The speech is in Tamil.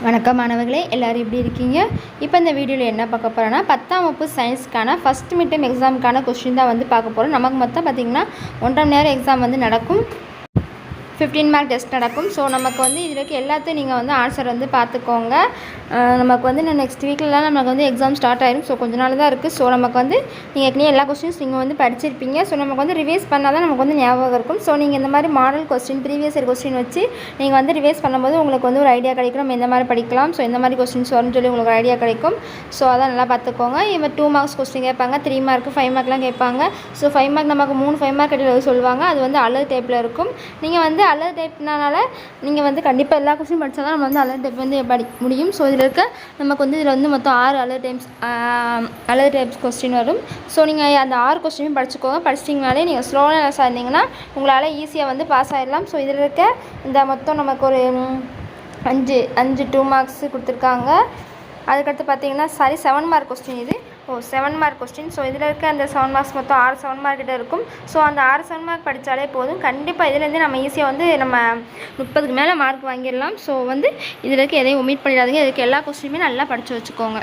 வணக்கம் மாணவர்களே, எல்லோரும் எப்படி இருக்கீங்க? இப்போ இந்த வீடியோவில் என்ன பார்க்க போகிறோன்னா 10ஆம் வகுப்பு சயின்ஸ்க்கான ஃபஸ்ட் மிட் டர்ம் எக்ஸாமுக்கான கொஸ்டின் தான் வந்து பார்க்க போகிறோம். நமக்கு மொத்தம் பார்த்திங்கன்னா 1.5 மணி நேரம் எக்ஸாம் வந்து நடக்கும். 15 மார்க் டெஸ்ட் நடக்கும். ஸோ நமக்கு வந்து இதில் இருக்க எல்லாத்தையும் நீங்கள் வந்து ஆன்சர் வந்து பார்த்துக்கோங்க. நமக்கு வந்து நெக்ஸ்ட் வீக்கிலலாம் நமக்கு வந்து எக்ஸாம் ஸ்டார்ட் ஆயிரும். ஸோ கொஞ்ச நாள் தான் இருக்குது. ஸோ நமக்கு வந்து நீங்கள் ஏற்கனவே எல்லா கொஸ்டின்ஸ் நீங்கள் வந்து படிச்சிருப்பீங்க. ஸோ நமக்கு வந்து ரிவைஸ் பண்ணால் தான் நமக்கு வந்து ஞாபகம் இருக்கும். ஸோ நீங்கள் இந்த மாதிரி model question previous year question வச்சு நீங்கள் வந்து ரிவைஸ் பண்ணும்போது உங்களுக்கு வந்து ஒரு ஐடியா கிடைக்கும். நம்ம எந்த மாதிரி படிக்கலாம், ஸோ எந்த மாதிரி கொஸ்டின்ஸ் வரும்னு சொல்லி உங்களுக்கு ஒரு ஐடியா கிடைக்கும். ஸோ அதான் நல்லா பார்த்துக்கோங்க. இப்போ 2 மார்க்ஸ் கொஸ்டின் கேட்பாங்க, 3 மார்க்கு 5 மார்க்லாம் கேட்பாங்க. ஸோ 5 மார்க் நமக்கு 3 5 மார்க் கிட்ட சொல்லுவாங்க. அது வந்து அலர் டைப்பில் இருக்கும். நீங்கள் வந்து அலர் டைப்னால நீங்கள் வந்து கண்டிப்பாக எல்லா கொஸ்டின் படித்தா தான் நம்ம வந்து அலர் டைப் வந்து படிக்க முடியும். ஸோ இதில் இருக்க நமக்கு வந்து இதில் வந்து மொத்தம் 6 அலர் டைப்ஸ் கொஸ்டின் வரும். ஸோ நீங்கள் அந்த 6 கொஸ்டினும் படிச்சுக்கோங்க. படிச்சிட்டிங்கனாலே நீங்கள் ஸ்லோனஸாக இருந்தீங்கன்னா உங்களால் ஈஸியாக வந்து பாஸ் ஆகிடலாம். ஸோ இதில் இருக்க இந்த மொத்தம் நமக்கு ஒரு 5 2 மார்க்ஸ் கொடுத்துருக்காங்க. அதுக்கடுத்து பார்த்தீங்கன்னா 7 மார்க் கொஸ்டின் இது. 7 மார்க் கொஸ்டின். ஸோ இதில் இருக்க அந்த 7 மார்க்ஸ் மொத்தம் 6 7 மார்க் கிட்ட இருக்கும். ஸோ அந்த 6 7 மார்க் படித்தாலே போதும். கண்டிப்பாக இதுலேருந்து நம்ம ஈஸியாக வந்து நம்ம 30க்கு மேலே மார்க் வாங்கிடலாம். ஸோ வந்து இதில் இருக்க எதையும் ஒமிட் பண்ணிடாதீங்க. இதுக்கு எல்லா கொஸ்டினுமே நல்லா படித்து வச்சுக்கோங்க.